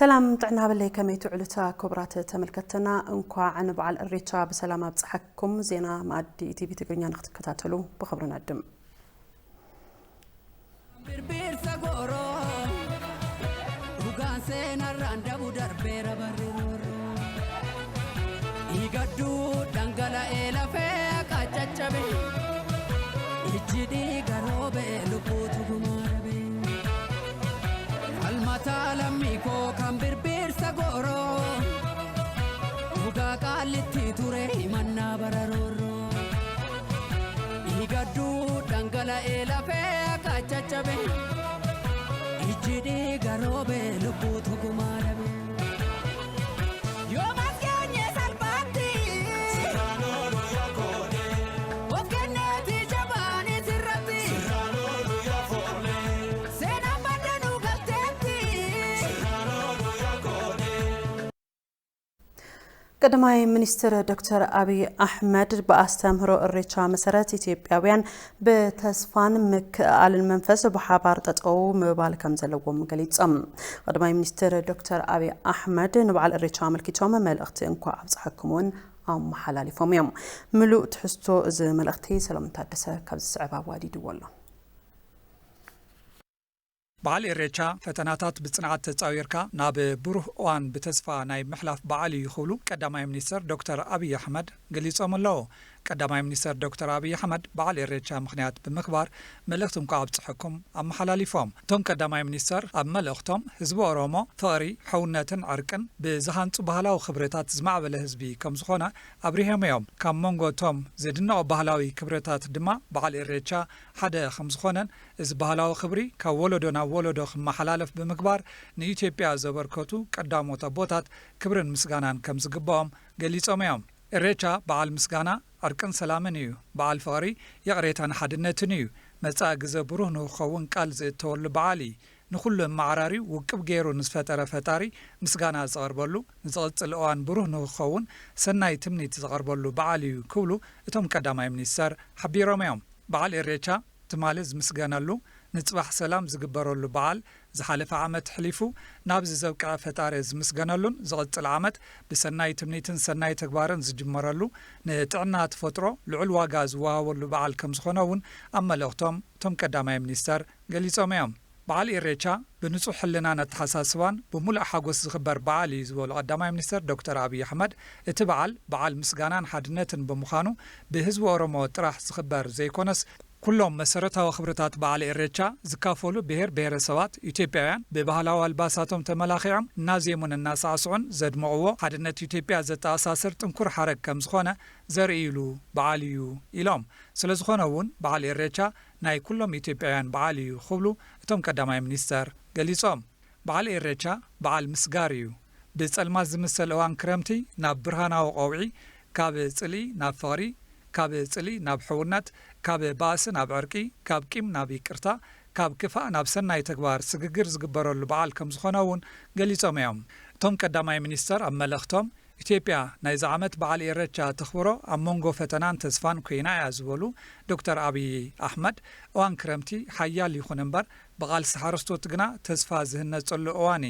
سلام طعنا بالله كمي تعلتا كبرات تملكتنا انكوا عن بعل الريتشا بسلامة بصحكم زينا معدي تي في تقرينيا نختكتاتلو بخبرنا الدم Miko kan birbir sagoro uga kaliti ture manna bararoro igadu dangala elafe kachachabe ijidi garobe lubutu kumarabe yo maskanye salbati sirano lo yakone okeneti jabani sirati sirano lo yafone sena badanu galteti قدماي منستر دكتور أبي أحمد بأستمر الريتشا مسارات إثيوبياويان بتسفان على المنفس بحبار تطو مبالكم زلوم قليتم قدماي منستر دكتور أبي أحمد نبعل الريتشا ملكيتوم ملأختي انكوا أبصحكمون أم حلالي فم يوم ملو تحسو إذا ملأختي سلام تادسة كبز صعبة وادي دولا بعل الريتشا فتناتات بصنعات تصاويركا ناب بروح اوان بتسفا ناي محلاف بعل يخولو قداماي منستر دكتور ابي احمد غليصوم الله قداماي منستر دكتور ابي احمد بعل الريتشا مخنيات بمخبار ملختم كابصحكم ام حلاليفهم توم قداماي منستر اب ملختم حزب اورومو فاري حونتن عرقن بزهانص بهلاو خبرتات زمعبل حزبي كم زخونه ابريهم يوم كم مونغو توم زدنو بهلاوي خبرتات دما بعل الريتشا حدا خمس خونن از بهلاو خبري كولودونا ولودو محلالف بمكبار نيوتيوبيا زبركوتو قدامو تبوتات كبرن مسغانان كم زغبام غليصوم يوم الريتشا بعل مسغانا اركن سلامنيو بعل فاري يقريتان حدنتنيو مصا غزبرو نو خون قال زتول بعلي نخل معراري وقب غيرو نسفتره فتاري مسغانا زغربلو نزقصل اوان برو نو خون سناي تمنيت زغربلو بعليو كولو اتم قداماي منستر حبيروم يوم بعل الريتشا تمالز مسغانالو نصبح سلام زغبرلو بعل زحالف عامت حليفو نابز زوقع فتارز مسغنالون زقصل عامت بسناي تمنيتن سناي تغبارن زجمرلو نطعنا تفطرو لعل واغا زواولو بعل كم زخونون اما لوختم تم قداماي منستر غليصوم يوم بعل الريتشا بنصح لنا نتحساسوان بملء حاجوس زخبر بعلي زول قداماي منستر دكتور ابي احمد اتبعل بعل مسغانان حدنتن بمخانو بهزب اورومو طرح زخبر زيكونس كلهم مسرتها خبرتات بعل الريتشا زكافولو بهر سوات إثيوبيان ببهلاو الباساتهم تملاخيعم نازيمون الناس عصعون زدمعوه حدنت إثيوبيا زتا أساسر تنكر حرك كم زخونة زرئيلو بعليو إلام سلزخونهون بعل الريتشا ناي كلهم إثيوبيان بعليو خبلو اتم قداماي منستر غليصوم بعل الريتشا بعل مسغاريو بصلما زمسل اوان كرمتي ناب برهاناو قوعي كاب صلي ناب فاري كاب صلي ناب حونات كاب باس ناب عرقي كاب قيم ناب يقرتا كاب كفا ناب سناي تغبار سغغر زغبرلو بعل كم زخوناون غليصوم يوم توم قداماي منستر املختم ኢትዮጵያ ናይ ዘዓመት በዓል ኢሬቻ ተኽብሮ ኣብ መንጎ ፈተናን ተስፋን ኮይና ያዝበሉ ዶክተር አብይ አሕመድ እዋን ክረምቲ ሓያል ይኹን እምበር በቃልሲ ሓረስቶት ግና ተስፋ ዝህነፀሉ እዋን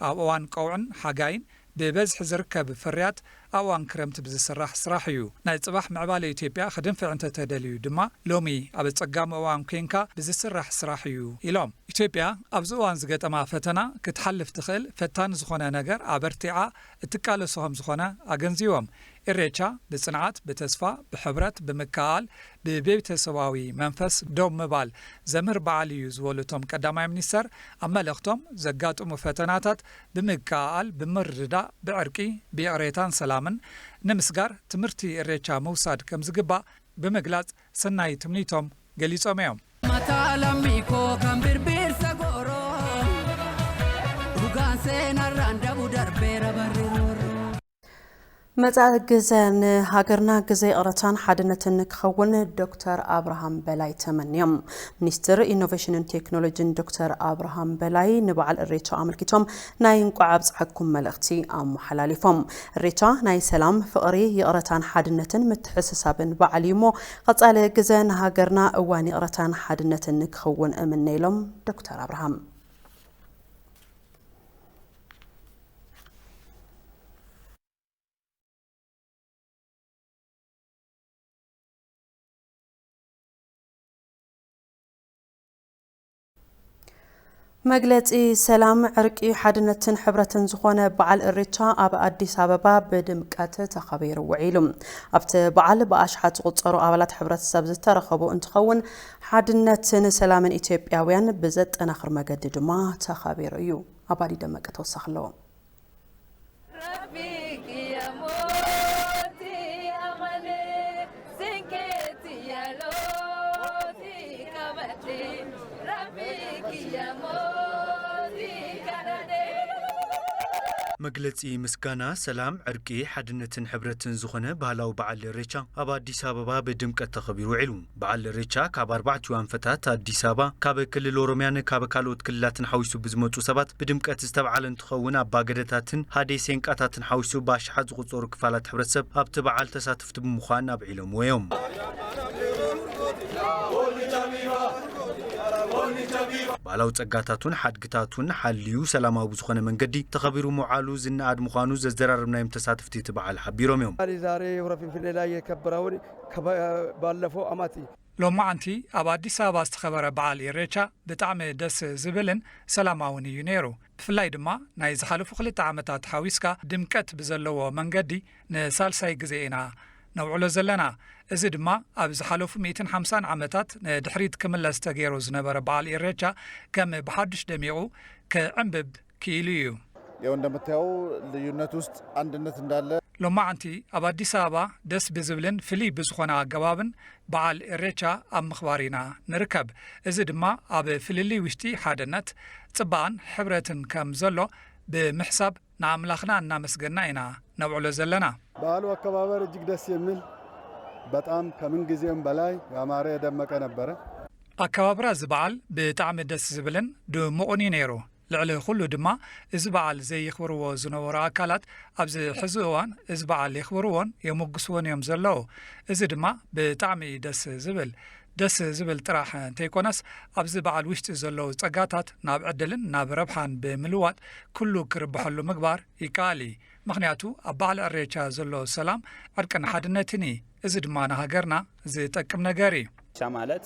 ኣብ እዋን ቀውዕን ሓጋይን ببزح زركب فريات اوان كرمت بزسراح سراحيو ناي صباح معبال اثيوبيا خدم فعنت تدليو دما لومي اب صقام اوان كينكا بزسراح سراحيو الوم اثيوبيا ابزوان زغطما فتنا كتحلف تخل فتان زخونه نجر ابرتيعه اتقالسهم زخونه اغنزيوم الريتشا بصنعات بتسفا بحبرت بمكال ببيتسواوي منفس دوم مبال زمر بعليو زولتهم قداماي منستر اما لختم زغاطو مفتناتات بمكال بمردا بعرقي بيقريتان سلامن نمسغار تمرتي الريتشا موساد كم زغبا بمغلاص سناي تمنيتهم غليصوم يوم ماتالاميكو كم بربير سغورو وغانسين راندبو دربير بريرو مزاج جزان هاجرنا جزء أرتان حدنة كخون دكتور أبراهام بلاي تمنيم منستر إنوفيشن and تكنولوجي دكتور أبراهام بلاي نبعل الريتشا عمل كتوم ناين قعبز حكم ملختي أم حلالفهم الريتشا ناي سلام فقري يأرتان حدنة متحسسابن بعليمو قصال جزان هاجرنا أواني أرتان حدنة كخون من نيلم دكتور أبراهام مجلسي سلام عرقي حدنتن حبرتن زخونة بعل الريتشا أب أديس أبابا بدمكات تخبير وعيلم أبت بعل بأشحات قطرو أولاد حبرت السبز ترخبو انتخون حدنتن سلام إثيوبياويان بزت أناخر مجدد ما تخبير يو أبادي دمك توسخ لهم مجلسي مسكانا سلام عرقي حدنتن حبرتن زخنه بهلاو بعل الريتشا أبا أديس أبابا بدمكة تخبير وعلوم بعل الريتشا كاب 4 يوم فتات أديس أبابا كاب كل الأوروميان كاب كالوت كلاتن حويسو بزموتو سبات بدمكة تستبعلن تخون أبا قدتاتن هادي سينكاتاتن حويسو باش حد غصور كفالات حبرتسب أبتبعال تساتفت بمخان أبعيلهم ويوم بالاو ጸጋታቱን ሐድግታቱን ሐልዩ ሰላማው ዝኾነ መንገዲ ተኸቢሩ ሙዓሉ ዝናድ ሙኻኑ ዘዘራርብና ተሳትፍቲ ተባዓል ሐቢሮም እዮም ዛሬ ወረፊን ፍሌላ የከበረው ባለፈው አማቲ ሎማ አንቲ ኣብ አዲስ አበባ ዝተኸበረ በዓል ኢሬቻ ብጣዕሚ ደስ ዝብልን ሰላማውን እዩ ነይሩ ብፍላይ ድማ ናይ ዝሓለፉ 2 ዓመታት ሓዊስካ ድምቀት ብዘለዎ መንገዲ ንሳልሳይ ግዜ ኢና ነውዕሎ ዘለና እዚ ድማ ኣብ ዝሓለፉ 150 ዓመታት ድሕሪት ክምለስ ተገይሩ ዝነበረ በዓል ኢሬቻ ከም በሓድሽ ደሚቑ ከዕንብብ ክኢሉ እዩ ያው እንደምታየው ልዩነት ውስጥ አንድነት እንዳለ ሎማ አንቲ ኣብ አዲስ አበባ ደስ ብዝብልን ፍልይ ብዝኾነ ኣገባብን በዓል ኢሬቻ ኣብ ምኽባሪና ንርከብ እዚ ድማ ኣብ ፍልሊ ውሽጢ ሓድነት ጽባቕን ሕብረትን ከም ዘሎ ብምሕሳብ ንኣምላኽና እናመስገና ኢና ነውዕሎ ዘለና በዓሉ አከባበር እጅግ ደስ የሚል በጣም ከምን ጊዜም በላይ ያማረ የደመቀ ነበረ አከባብራ ዝበዓል ብጣዕሚ ደስ ዝብልን ድሙቕን ነይሩ ልዕሊ ኩሉ ድማ እዚ በዓል ዘይኽብርዎ ዝነበሩ ኣካላት ኣብዚ ሕዚ እዋን እዚ በዓል የኽብርዎን የመግስዎን እዮም ዘለዉ እዚ ድማ ብጣዕሚ ደስ ዝብል ጥራሕ እንተይኮነስ ኣብዚ በዓል ውሽጢ ዘለዉ ጸጋታት ናብ ዕድልን ናብ ረብሓን ብምልዋጥ ኩሉ ክርብሐሉ ምግባር ይከኣል ምክንያቱ ኣብ በዓል ኢሬቻ ዘሎ ሰላም ዕርቅን ሓድነትን እዚ ድማ ንሃገርና ዝጠቅም ነገር እዩ ማለት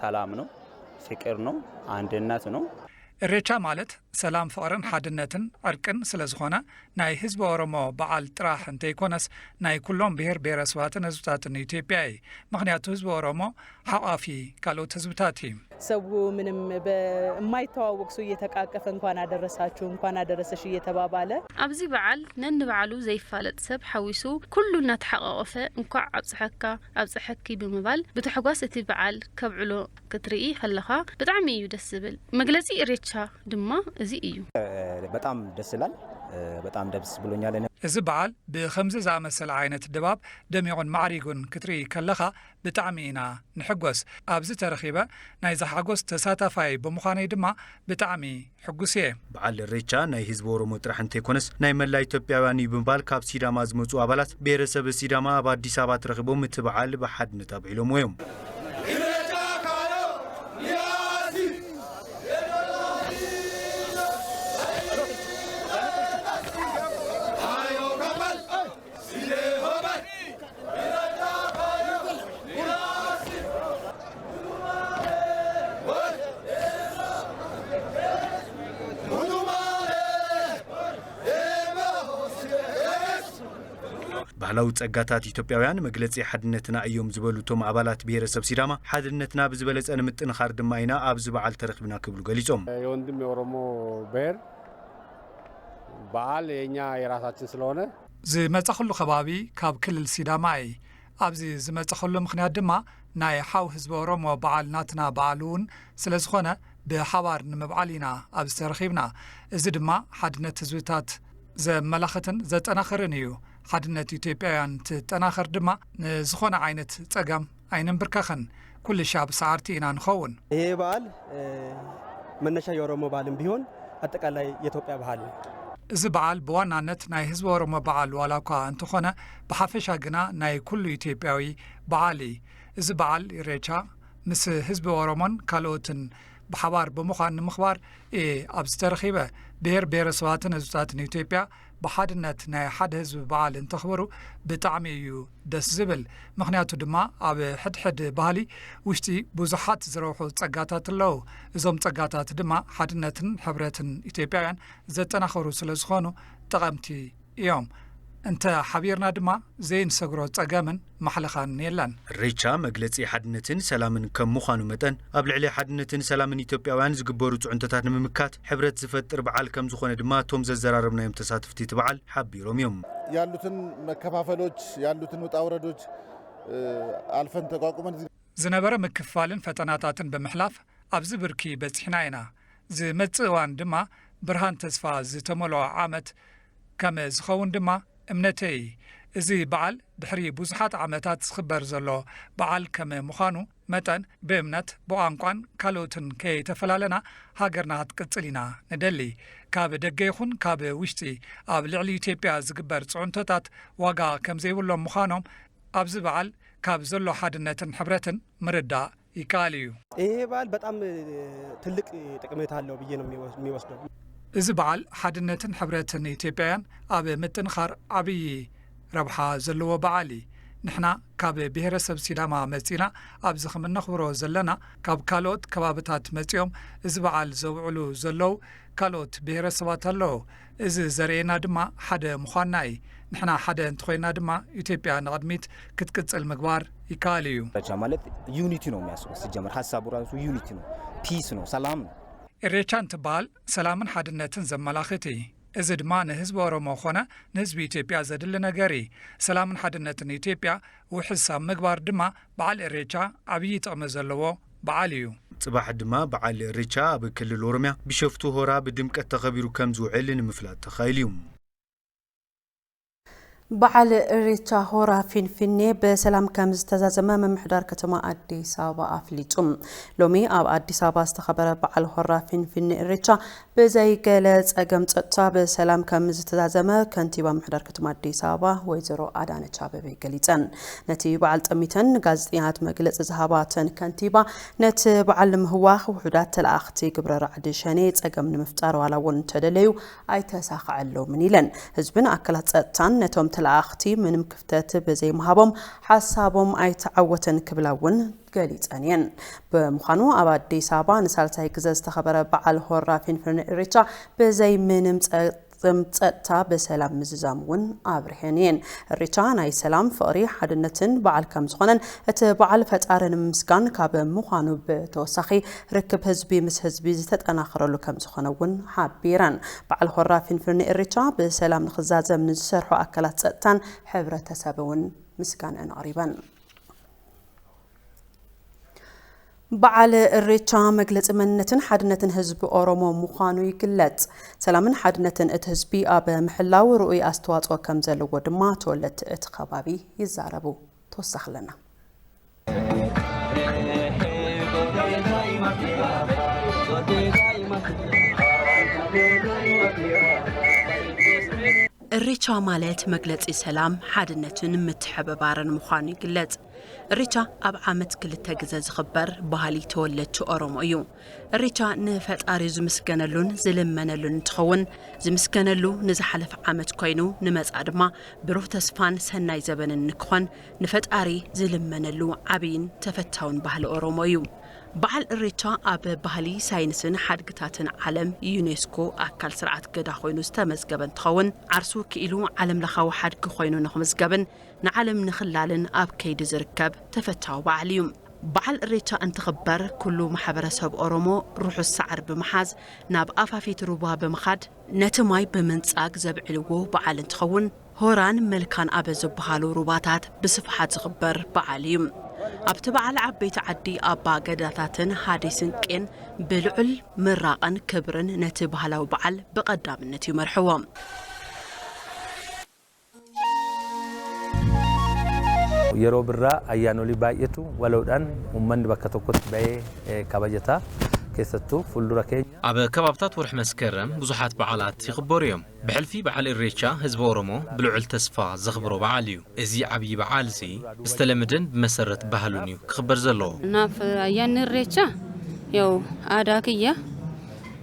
ሰላም ነው ፍቅር ነው አንድነት ነው ኢሬቻ ማለት ሰላም ፍቅርን ሓድነትን ዕርቅን ስለዝኾነ ናይ ህዝቢ ኦሮሞ በዓል ጥራሕ እንተይኮነስ ናይ ኩሎም ብሔር ብሔረሰባትን ህዝብታትን ኢትዮጵያ እዩ ምክንያቱ ህዝቢ ኦሮሞ ሓቋፊ ካልኦት ህዝብታት እዩ ሰው ምንም በማይተዋወቅ ሰው እየተቃቀፈ እንኳን አደረሳችሁ እንኳን አደረሰሽ እየተባባለ ኣብዚ በዓል ነንበዓሉ ዘይፋለጥ ሰብ ሓዊሱ ኩሉና ተሐቃቀፈ እንኳን ኣብጽሐኪ ብምባል ብተሐጓስ እቲ በዓል ከብዕሎ ክትርኢ ከለኻ ብጣዕሚ እዩ ደስ ዝብል መግለጺ ኢሬቻ ድማ እዚ እዩ በጣም ደስ ይላል በጣም ደስ ብሎኛል እዚ በዓል ብኸምዚ ዝኣመሰለ ዓይነት ድባብ ደሚቑን ማዕሪጉን ክትርኢ ከለኻ ብጣዕሚ ኢና ንሕጎስ ኣብዚ ተረኺበ ናይ ዝሓጎስ ተሳታፋይ ብምዃነይ ድማ ብጣዕሚ ሕጉስ እየ በዓል ኢሬቻ ናይ ህዝቢ ኦሮሞ ጥራሕ እንተይኮነስ ናይ መላ ኢትዮጵያውያን እዩ ብምባል ካብ ሲዳማ ዝመፁ ኣባላት ብሔረሰብ ሲዳማ ኣብ ኣዲስ ኣበባ ተረኺቦም እቲ በዓል ብሓድነት ኣብዒሎም እዮም ባህላው ጸጋታት ኢትዮጵያውያን መግለጺ ሓድነትና እዮም ዝበሉቶም አባላት ብሔረሰብ ሲዳማ ሓድነትና ብዝበለጸ ንምጥንኻር ድማ ኢና ኣብዚ በዓል ተረኽብና ክብሉ ገሊጾም የወንድም የኦሮሞ ብሔር በዓል የኛ የራሳችን ስለሆነ ዝመጸኸሉ ከባቢ ካብ ክልል ሲዳማ እዩ ኣብዚ ዝመጸኸሉ ምኽንያት ድማ ናይ ሓው ህዝቢ ኦሮሞ በዓል ናትና በዓል እውን ስለዝኾነ ብሓባር ንምብዓል ኢና ኣብዚ ተረኺብና እዚ ድማ ሓድነት ህዝብታት ዘመላኽትን ዘጠናኽርን እዩ ሓድነት ኢትዮጵያውያን ተጠናኽር ድማ ንዝኾነ ዓይነት ጸጋም ኣይንብርከኸን ኩሉ ሻብ ሰዓርቲ ኢና ንኸውን ይሄ በዓል መነሻ የኦሮሞ በዓልም ቢሆን አጠቃላይ የኢትዮጵያ በዓል እዚ በዓል በዋናነት ናይ ህዝቢ ኦሮሞ በዓል ዋላ እኳ እንትኾነ ብሓፈሻ ግና ናይ ኩሉ ኢትዮጵያዊ በዓል እዚ በዓል ኢሬቻ ምስ ህዝቢ ኦሮሞን ካልኦትን بحوار بمخان مخبار أب سترخيبة بير بيرسواتن هزبتاتن إثيوبيا بحادنت ناي حد هزب بعال انتخبروا بطعمي دس زبل مخنياتو دما أب حد بالي وشتي بوزحات زروحو تصقاتات اللو إزوم تصقاتات دما حادنتن حبرتن إثيوبيا زتناخرو سلزخونو تغمتي يوم انت حبيرنا دما زين سغرو صقامن محلخان يلان الريچا مغلصي حدنتن سلامن كم مخانو متن ابلعلي حدنتن سلامن ኢትዮጵያውያን ዝግበሩ ጽዑንተታት ንምምካት ሕብረት ዝፈጥር በዓል ከም ዝኾነ ድማ ቶም ዘዘራረብና የም ተሳትፍቲ ተበዓል ሓቢሮም እዮም ያሉትን መከፋፈሎች ያሉትን ወጣውረዶች አልፈን ተቋቁመን ዝነበረ ምክፋልን ፈተናታትን በመሕላፍ ኣብዚ ብርኪ በጽሕና ኢና ዝመጽዋን ድማ ብርሃን ተስፋ ዝተመልኦ ዓመት ከም ዝኸውን ድማ እምነተይ እዚ በዓል ድሕሪ ብዙሓት ዓመታት ዝኽበር ዘሎ በዓል ከም ምዃኑ መጠን ብእምነት ብቋንቋን ካልኦትን ከይተፈላለና ሃገርና ክትቅጽል ኢና ንደሊ ካብ ደገ ይኹን ካብ ውሽጢ ኣብ ልዕሊ ኢትዮጵያ ዝግበር ጽዑንቶታት ዋጋ ከም ዘይብሎም ምዃኖም ኣብዚ በዓል ካብ ዘሎ ሓድነትን ሕብረትን ምርዳእ ይከኣል እዩ ይሄ በዓል በጣም ትልቅ ጥቅሜታ አለው ብዬ ነው የሚወስደው እዚ በዓል ሓድነትን ሕብረትን ኢትዮጵያውያን ኣብ ምጥንኻር ዓብዪ ረብሓ ዘለዎ በዓል ንሕና ካብ ብሔረሰብ ሲዳማ መጺና ኣብዚ ኸምነኽብሮ ዘለና ካብ ካልኦት ከባብታት መጺኦም እዚ በዓል ዘውዕሉ ዘለዉ ካልኦት ብሔረሰባት ኣለዉ እዚ ዘርእየና ድማ ሓደ ምዃንና እዩ ንሕና ሓደ እንተኾይና ድማ ኢትዮጵያ ንቕድሚት ክትቅጽል ምግባር ይከኣል እዩ ማለት ዩኒቲ ነው የሚያስበው ሲጀመር ሐሳቡ ራሱ ዩኒቲ ነው ፒስ ነው ሰላም ነው ኢሬቻ እንትበሃል ሰላምን ሓድነትን ዘመላኽት እዩ እዚ ድማ ንህዝቢ ኦሮሞ ኾነ ንህዝቢ ኢትዮጵያ ዘድሊ ነገር እዩ ሰላምን ሓድነትን ኢትዮጵያ ውሕሳብ ምግባር ድማ በዓል ኢሬቻ ዓብዪ ጥቕሚ ዘለዎ በዓል እዩ ጽባሕ ድማ በዓል ኢሬቻ ኣብ ክልል ኦሮሚያ ቢሸፍቱ ሆራ ብድምቀት ተኸቢሩ ከም ዝውዕል ንምፍላጥ ተኻኢሉ እዩ በዓል ኢሬቻ ሆራ ፊንፊኔ በሰላም ከም ዝተዛዘመ መምሕዳር ከተማ አዲስ አበባ አፍሊጡም ሎሚ ኣብ አዲስ አበባ ዝተኸበረ በዓል ሆራ ፊንፊኔ ኢሬቻ በዘይገለ ጸገም ጸጥታ በሰላም ከም ዝተዛዘመ ከንቲባ መምሕዳር ከተማ አዲስ አበባ ወይዘሮ አዳነች አቤቤ ገሊጸን ነቲ በዓል ጠሚተን ጋዜጠኛት መግለጽ ዝሃባተን ከንቲባ ነቲ በዓል ምህዋኽ ውሕዳት ተላእኽቲ ግብረ ራዕዲ ሸኔ ጸገም ንምፍጣር ዋላውን ተደለዩ ኣይተሳኽዐሎምን ኢለን ህዝብን ኣካላት ጸጥታን ነቶም ተላእኽቲ ምንም ክፍተት በዘይ መሃቦም ሓሳቦም ኣይተዓወተን ክብላውን ገሊጸን በምዃኑ ኣብ አዲስ አበባ ንሳልሳይ ግዜ ዝተኸበረ በዓል ሆራ ፊንፊኔ ኢሬቻ በዘይ ምንም ጸጥታ በሰላም ምዝዛምውን ኣብርሄን ኢሬቻ ናይ ሰላም ፍቕሪ ሓድነትን በዓል ከም ዝኾነን እቲ በዓል ፈጣሪን ምስጋን ካብ ምዃኑ ብተወሳኺ ርክብ ህዝቢ ምስ ህዝቢ ዝተጠናኸረሉ ከም ዝኾነውን ሓቢረን በዓል ሆራ ፊንፊኔ ኢሬቻ በሰላም ንኽዛዘም ንዝሰርሑ ኣካላት ጸጥታን ሕብረተሰብውን ምስጋነን ኣቕሪበን በዓል ኢሬቻ መግለጽ መንነትን ሓድነትን ህዝቢ ኦሮሞ ምዃኑ ይግለጽ ሰላምን ሓድነትን እቲ ህዝቢ ኣብ ምሕላው ርኡይ ኣስተዋጽኦ ከም ዘለዎ ድማ ተወለድቲ እቲ ከባቢ ይዛረቡ ተወሳኽለና ኢሬቻ ማለት መግለጺ ሰላም ሓድነትን ምትሕብባርን ምዃኑ ይግለጽ ኢሬቻ ኣብ ዓመት ክልተ ግዜ ዝኽበር ባህሊ ተወለድቲ ኦሮሞ እዩ ኢሬቻ ንፈጣሪ ዝምስገነሉን ዝልመነሉን እንትኸውን ዝምስገነሉ ንዝሓለፈ ዓመት ኮይኑ ንመጻእ ድማ ብሩህ ተስፋን ሰናይ ዘበንን ንክኾን ንፈጣሪ ዝልመነሉ ዓብይን ተፈታውን ባህሊ ኦሮሞ እዩ በዓል ኢሬቻ ኣብ ባህሊ ሳይንስን ሓድግታትን ዓለም ዩኔስኮ ኣካል ስርዓት ገዳ ኮይኑ ዝተመዝገበ እንትኸውን ዓርሱ ክኢሉ ዓለም ለኻዊ ሓድጊ ኮይኑ ንኽምዝገብን ንዓለም ንኽላልን ኣብ ከይዲ ዝርከብ ተፈታዊ በዓል እዩ በዓል ኢሬቻ እንትኽበር ኩሉ ማሕበረሰብ ኦሮሞ ሩሑስ ሳዕር ብምሓዝ ናብ ኣፋፊት ሩባ ብምኻድ ነቲ ማይ ብምንጻግ ዘብዕልዎ በዓል እንትኸውን ሆራን መልካን ኣበ ዝበሃሉ ሩባታት ብስፍሓት ዝኽበር በዓል እዩ ኣብቲ በዓል ዓበይቲ ዓዲ ኣባ ገዳታትን ሓዲስን ቄን ብልዑል ምራቕን ክብርን ነቲ ባህላዊ በዓል ብቐዳምነት ይመርሕዎም yeroo birraa ayyaanolii baay'eetu waloodhaan uummanni bakka tokkotti ba'ee kabajata keessattuu fuuldura keenya ኣብ ከባብታት ወርሕ መስከረም ብዙሓት በዓላት ይኽበሩ እዮም ብሕልፊ በዓል ኢሬቻ ህዝቢ ኦሮሞ ብልዑል ተስፋ ዘኽብሮ በዓል እዩ እዚ ዓብዪ በዓል እዚ ብዝተለመደን ብመሰረት ባህሉን እዩ ክኽበር ዘለዎ ናብ ኣያን ኢሬቻ يو آداكية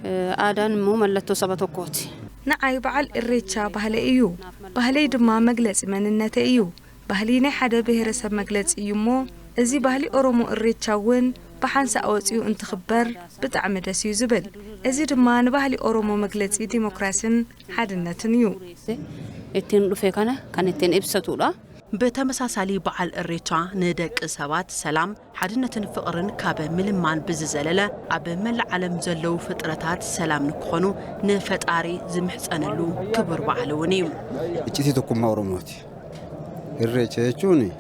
آدان مو ملتو سبتوكوتي نعاي بعل الريتشا بهلا إيو بهلا دما مجلس من النتا إيو بهلينا حدا بهرسب مجلس إيو مو إزي بهلي أرومو الريتشا وين بحانسا أوتيو انتخبر بتعم دسيو زبل إزي دما نبهلي أرومو مجلس ديمقراسين حدا نتنيو اتين رفيقنا كان اتين إبسطولا بتمساسالي بعل الريتشا ندك سبات سلام حدنة فقرن كاب ملمان بززللة أب مل علم زلو فترات سلام نكونو نفتاري زمحصنلو كبر بعلونيم اجتيتكم أوروموتي الريتشا يجوني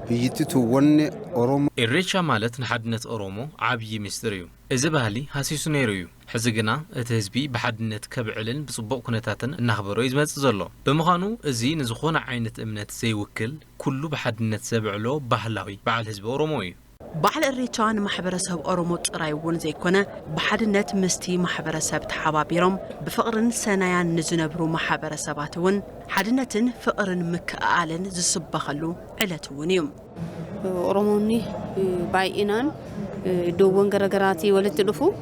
بيجتيتو ون أورومو الريتشا مالت نحدنة أورومو عبي مستريو إذا بهالي هاسيسو نيريو حزقنا اتهزبي بحدنة كبعلن بصبق كنتاتن نخبرو يزمت زلو بمخانو ازي نزخون عينة امنت زي وكل كله بحدنة سبعلو بحلاوي بعل حزب أوروموي بعل الريتشان محبرسب أورومو ترايون زي كنا بحدنة مستي محبرسب تحبابيرم بفقرن سنايان نزنبرو محبرسباتون حدنة فقرن مكآلن زصبخلو علتونيوم أوروموني بايئنان دوون غرغراتي ولتلفو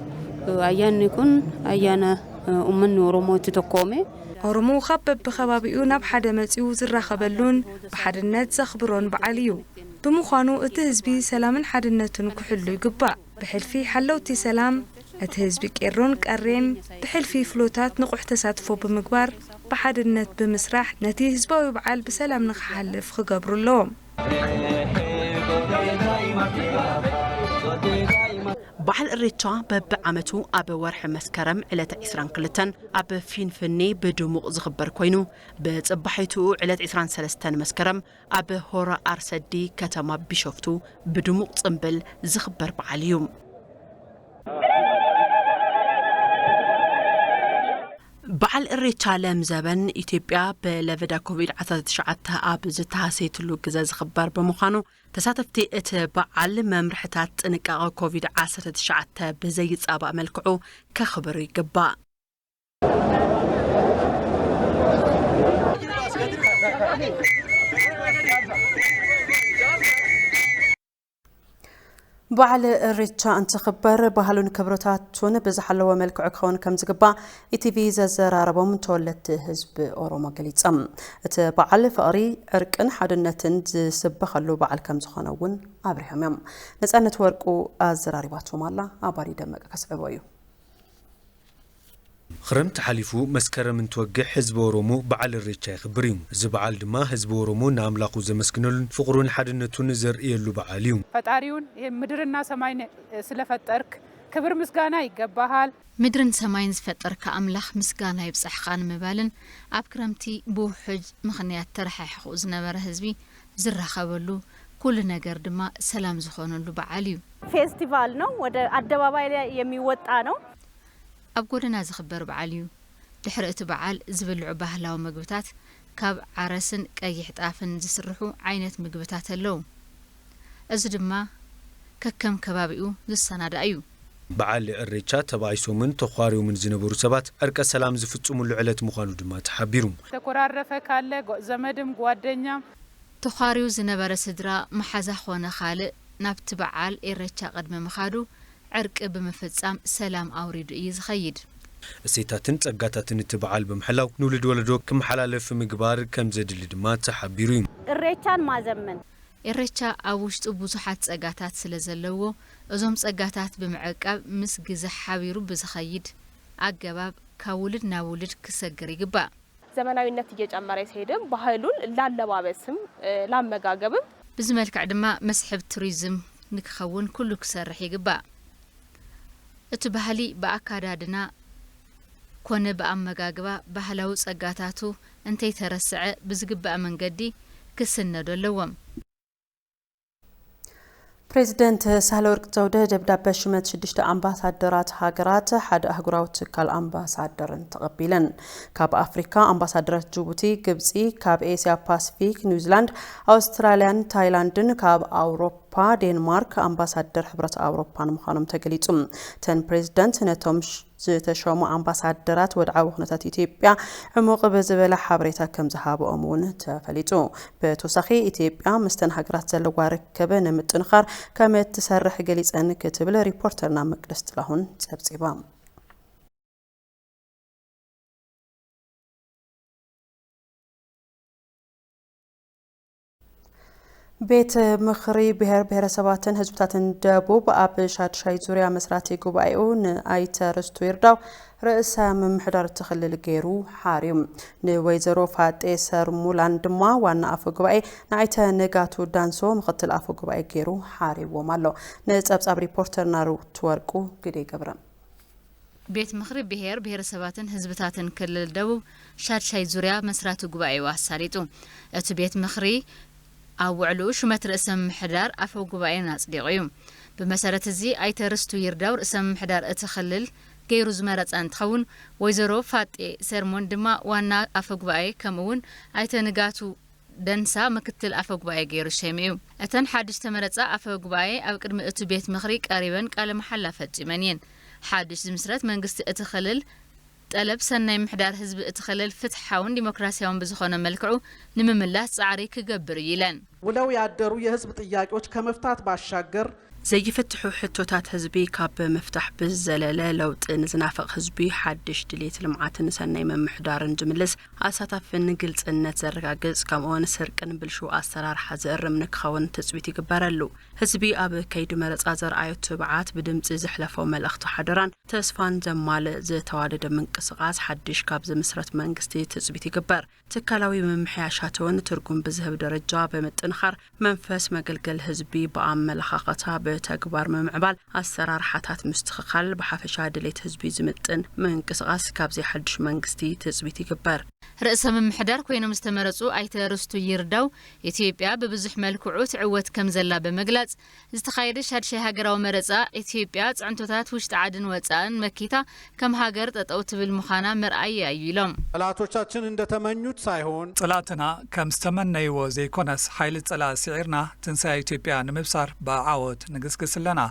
أيان يكون أيان أمن أورومو تتقومي أورومو خبب بخبابيو نبحد متيو زرخبلون بحدنات زخبرون بعليو بمخانو اتهزبي سلام حدنتن كحلو يقبا بحلفي حلوتي سلام اتهزبي كيرون كارين بحلفي فلوتات نقح تساتفو بمقبار بحدنت بمسرح نتي هزباوي بعال بسلام نخحلف خقابرو اللوم بعل الريتشا ببعمتو أب ورح مسكرم علة إسران كلتن أب فين فني بدموق زخبر كوينو بتصبحيتو علة إسران سلستان مسكرم أب هورا أرسدي كتما بشوفتو بدموق صنبل زخبر بعليوم بعل الريتشا لمزبن إثيوبيا بلفدا كوفيد-19 أب زتهاسيتلو جزاز خبر بمخانو تساتفتي اتبعل ممرحتات نقاق كوفيد-19 بزي صابا ملكعو كخبر يقبا بعل الريتشا انتخبر بهالون كبرتاتون بزحلو ملكع كون كم زقبا إتيفي زراربهم تولت حزب أورومو قليصم اتبعل فقري اركن حدنتن زسبخلو بعل كم زخونون ابراهيم نصانت ورقو ازراريباتو مالا اباري دمق كسبويو خرمت حليفو مسكرم نتوقع حزب أورومو بعل الريتشا يخبريم زبعل دما حزب أورومو ناملاقو زمسكنلن فقرون حدنتون زرئيلو بعاليوم فتاريون مدرنا سماين سلفترك كبر مسغانا يقباهال مدرن سماين زفترك أملاخ مسغانا يبصح خان مبالن أب كرمتي بوحج مخنيات ترحح خوز نبر حزبي زرخبلو كل ነገር ድማ ሰላም ዝኾነሉ በዓልዩ ፌስቲቫል ነው ወደ አደባባይ ላይ የሚወጣ ነው ኣብ ጎደና ዝኽበር በዓልዩ ድሕሪ እቲ በዓል ዝብልዑ ባህላዊ ምግብታት ካብ ዓረስን ቀይሕ ጣፍን ዝስርሑ ዓይነት ምግብታት ኣለዉ እዚ ድማ ከከም ከባቢኡ ዝሰናዳ እዩ بعل الريتشا تبايسومن تخاريومن زنبሩ ሰባት እርቀ ሰላም ዝፍጽሙሉ ዕለት ምዃኑ ድማ ተሓቢሩም ተቆራረፈ ካለ ዘመድም ጓደኛም تخاريو زنبر سدرا محازا خونه خالق نابت بعال إرتشا قدم مخادو عرق بمفتصام سلام أوريد يزخيد السيتاتن تقاتاتن تبعال بمحلاو نولد ولدو كم حلالف مقبار كم زد الدمات تحبيرين الريتشان ما زمن الريتشا أوشت بوزحات تقاتات سلزلوو أزوم تقاتات بمعقاب مس جزح حبيرو بزخيد عقباب كولد ناولد كسجري قبا ዘመናዊነት እየጨመረ ሲሄድም ባህሉን ላለባበስም ላመጋገብም ብዝመልክዕ ድማ መስሕብ ቱሪዝም ንክኸውን ኩሉ ክሰርሕ ይግባእ እቲ ባህሊ በአካዳድና ኮነ በአመጋግባ ባህላዊ ጸጋታቱ እንተይ ተረስዐ ብዝግባእ መንገዲ ክስነዶ ኣለዎም ፕሬዚደንት ሳህለወርቅ ዘውዴ ደብዳቤ ሹመት 6 አምባሳደራት ሀገራት ሓደ አህጉራዊ ትካል አምባሳደርን ተቀቢለን ካብ አፍሪካ አምባሳደራት ጅቡቲ ግብጺ ካብ ኤስያ ፓሲፊክ ኒውዚላንድ አውስትራሊያን ታይላንድን ካብ አውሮፓ ዴንማርክ አምባሳደር ሕብረት አውሮፓን ምዃኖም ተገሊጹ ተን ፕሬዚደንት ነቶም ዝተሾሙ ኣምባሳደራት ወድዓዊ ኩነታት ኢትዮጵያ ዕሙቕ ብዝበለ ሓበሬታ ከም ዝሃብኦም እውን ተፈሊጡ ብተወሳኺ ኢትዮጵያ ምስተን ሃገራት ዘለዋ ርክብ ንምጥንኻር ከም እትሰርሕ ገሊፀን ክትብል ሪፖርተርና መቅደስ ጥላሁን ፀብፂባ ቤት ምኽሪ ብሄረሰባትን ህዝብታትን ደቡብ ኣብ ሻድሻይ ዙርያ መስራቲ ጉባኤኡ ንኣይተ ርስቱ ይርዳው ርእሰ ምምሕዳር ትኽልል ገይሩ ሓርዩ ንወይዘሮ ፋጤ ሰርሙላን ድማ ዋና ኣፈ ጉባኤ ንኣይተ ንጋቱ ዳንሶ ምክትል ኣፈ ጉባኤ ገይሩ ሓርይዎም ኣሎ ንፀብጻብ ሪፖርተርና ሩት ወርቁ ግዴ ገብረ ቤት ምኽሪ ብሄረሰባትን ህዝብታትን ክልል ደቡብ ሻድሻይ ዙርያ መስራቲ ጉባኤኡ ኣሳሪጡ እቲ ቤት ምኽሪ ኣብ ውዕሉ ሹመት ርእሰ ምምሕዳር ኣፈ ጉባኤን ኣጽዲቑ እዩ ብመሰረት እዚ ኣይተ ርስቱ ይርዳው ርእሰ ምምሕዳር እቲ ክልል ገይሩ ዝመረጸ እንትኸውን ወይዘሮ ፋጤ ሰርሞን ድማ ዋና ኣፈ ጉባኤ ከምኡውን ኣይተ ንጋቱ ደንሳ ምክትል ኣፈ ጉባኤ ገይሩ ሸሚኡ እተን ሓድሽ ተመረጻ ኣፈ ጉባኤ ኣብ ቅድሚ እቲ ቤት ምኽሪ ቀሪበን ቃለ መሓላ ፈጺመን እየን ሓድሽ ዝምስረት መንግስቲ እቲ ክልል ጠለብ ሰናይ ምሕዳር ህዝቢ እትኸለል ፍትሓውን ዲሞክራሲያውን በዝኾነ መልክዑ ንምምላስ ጻዕሪ ክገብር ይለን ውለው ያደሩ የህዝብ ጥያቄዎች ከመፍታት ባሻገር ዘይፈትሑ ሕቶታት ህዝቢ ካብ መፍታሕ ብዘለለ ለውጥ ንዝናፍቕ ህዝቢ ሓድሽ ድሌት ልምዓትን ሰናይ መምሕዳርን ዝምልስ ኣሳታፍን ግልጽነት ዘረጋግጽ ከምኡውን ስርቅን ብልሹ ኣሰራርሓ ዘእርም ንክኸውን ትጽቢት ይግበረሉ ህዝቢ ኣብ ከይዲ መረጻ ዘርኣዮ ትብዓት ብድምፂ ዝሕለፎ መልእኽቲ ሓደራን ተስፋን ዘማልእ ዝተዋደደ ምንቅስቓስ ሓድሽ ካብ ዝምስረት መንግስቲ ትጽቢት ይግበር ትካላዊ መምሕያሻት እውን ትርጉም ብዝህብ ደረጃ ብምጥንኻር መንፈስ መገልገል ህዝቢ ብኣመለኻኸታ በተግባር መምዕባል ኣሰራርሓታት ምስትኽኻል ብሓፈሻ ድሌት ህዝቢ ዝምጥን ምንቅስቓስ ካብዚ ሓድሽ መንግስቲ ትጽቢት ይግበር ርእሰ ምምሕዳር ኮይኖም ዝተመረጹ ኣይተ ርስቱ ይርዳው ኢትዮጵያ ብብዙሕ መልክዑ ትዕወት ከም ዘላ በመግላጽ ዝተኻየደ ሻድሻይ ሃገራዊ መረጻ ኢትዮጵያ ጽዕንቶታት ውሽጢ ዓድን ወጻእን መኪታ ከም ሃገር ጠጠው ትብል ምዃና መርኣይ እዩ ኢሎም ጠላቶቻችን እንደተመኙት ሳይሆን ጽላትና ከም ዝተመነይዎ ዘይኮነስ ሓይሊ ጽላት ስዒርና ትንሳኤ ኢትዮጵያ ንምብሳር ብዓወት ንግስግስ ኣለና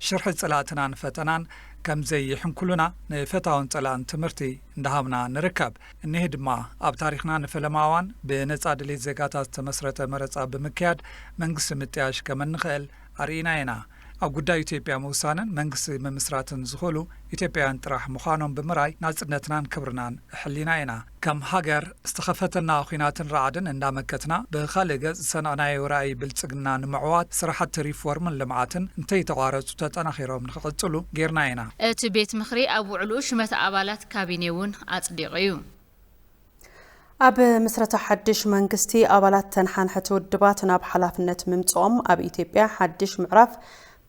ሽርሒ ጽላትናን ፈተናን ከም ዘይሕንኩሉና ንፈታውን ጸላን ትምህርቲ እንዳሃብና ንርከብ እኒህ ድማ ኣብ ታሪክና ንፈለማዋን ብነጻ ድሌት ዜጋታት ተመስረተ መረጻ ብምክያድ መንግስቲ ምጥያሽ ከም እንኽእል ኣርኢና ኢና ኣብ ጉዳይ ኢትዮጵያ ምውሳንን መንግስቲ ምምስራትን ዝኽእሉ ኢትዮጵያውያን ጥራሕ ምዃኖም ብምራይ ናጽነትናን ክብርናን ሕሊና ኢና ከም ሃገር ዝተኸፈተና ኩናትን ረዓድን እንዳመከትና ብኻልእ ገጽ ሰናናዮ ራእይ ብልጽግና ንምዕዋት ስራሕቲ ሪፎርምን ልምዓትን እንተይተቋረጹ ተጠናኺሮም ንክቕጽሉ ጌርና ኢና እቲ ቤት ምኽሪ ኣብ ውዕሉ ሹመት ኣባላት ካቢኔ እውን ኣጽዲቑ እዩ ኣብ ምስረታ ሓድሽ መንግስቲ ኣባላት ተንሓንሕቲ ውድባት ናብ ሓላፍነት ምምጽኦም ኣብ ኢትዮጵያ ሓድሽ ምዕራፍ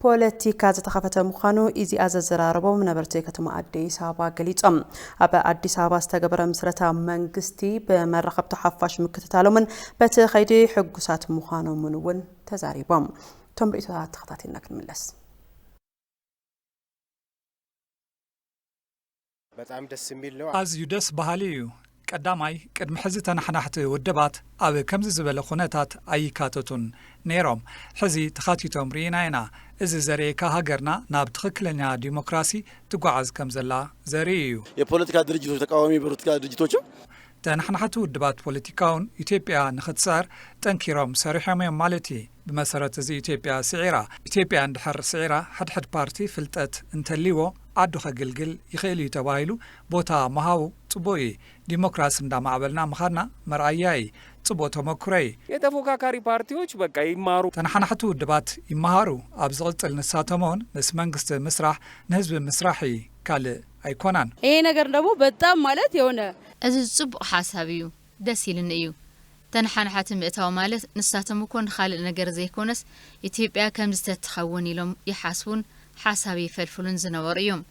ፖለቲካ ዝተኸፈተ ምዃኑ ኢዚኣ ዘዘራረቦም ነበርቲ ከተማ ኣዲስ ኣበባ ገሊጾም ኣብ ኣዲስ ኣበባ ዝተገበረ ምስረታ መንግስቲ ብመራኸብቲ ሓፋሽ ምክትታሎምን በቲ ኸይዲ ሕጉሳት ምዃኖምን እውን ተዛሪቦም ቶም ርእቶታት ተኸታቲልና ክንምለስ በጣም ደስ የሚል ነው ኣዝዩ ደስ በሃሊ እዩ ቀዳማይ ቅድሚ ሕዚ ተናሕናሕቲ ውድባት ኣብ ከምዚ ዝበለ ኩነታት ኣይካተቱን ነይሮም ሕዚ ተኻቲቶም ርኢና ኢና እዚ ዘርኤካ ሃገርና ናብ ትኽክለኛ ዲሞክራሲ ትጓዓዝ ከም ዘላ ዘርኢ እዩ የፖለቲካ ድርጅቶች ተቃዋሚ የፖለቲካ ድርጅቶችም ተናሕናሕቲ ውድባት ፖለቲካውን ኢትዮጵያ ንኽትሰር ጠንኪሮም ሰሪሖም እዮም ማለት እዩ ብመሰረት እዚ ኢትዮጵያ ስዒራ ኢትዮጵያ እንድሕር ስዒራ ሕድሕድ ፓርቲ ፍልጠት እንተልይዎ ዓዱ ኸግልግል ይኽእል እዩ ተባሂሉ ቦታ መሃቡ ጽቡቕ እዩ ዲሞክራሲ እንዳማዕበልና ምኻድና መርኣያ እዩ ጽቡቕ ተመክሮ እዩ የተፎካካሪ ፓርቲዎች በቃ ይማሩ ተናሕናሕቲ ውድባት ይመሃሩ ኣብ ዝቕጽል ንሳተሞውን ምስ መንግስቲ ምስራሕ ንህዝቢ ምስራሕ እዩ ካልእ ኣይኮናን ይሄ ነገር ደግሞ በጣም ማለት የሆነ እዚ ጽቡቕ ሓሳብ እዩ ደስ ይልን እዩ ተናሕናሕቲ ምእታው ማለት ንሳተሙ ኮን ካልእ ነገር ዘይኮነስ ኢትዮጵያ ከም ዝተትኸውን ኢሎም ይሓስቡን ሓሳብ ይፈልፍሉን ዝነበሩ እዮም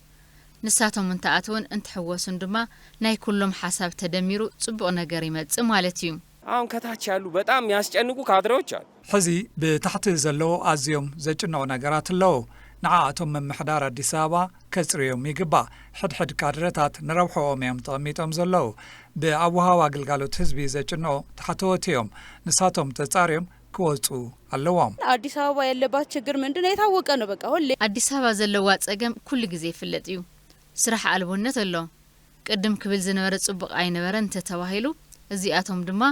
ንሳቶም እንተኣትውን እንትሕወሱን ድማ ናይ ኩሎም ሓሳብ ተደሚሩ ጽቡቕ ነገር ይመጽእ ማለት እዩ አሁን ከታች ያሉ በጣም ያስጨንቁ ካድሬዎች አሉ ሕዚ ብታሕቲ ዘለዎ ኣዝዮም ዘጭንቁ ነገራት ኣለዉ ንዓኣቶም መምሕዳር ኣዲስ ኣበባ ከጽርዮም ይግባእ ሕድሕድ ካድረታት ንረብሖኦም እዮም ተቐሚጦም ዘለዉ ብኣወሃብ ኣገልጋሎት ህዝቢ ዘጭንቁ ተሓተወት እዮም ንሳቶም ተጻርዮም ክወጹ ኣለዎም አዲስ አበባ ያለባት ችግር ምንድነው የታወቀ ነው በቃ ሁሌ አዲስ አበባ ዘለዋ ጸገም ኩሉ ጊዜ ይፍለጥ እዩ ስራሕ አልቦነት ኣሎ ቅድም ክብል ዝነበረ ጽቡቕ ኣይነበረን ተተባሂሉ እዚኣቶም ድማ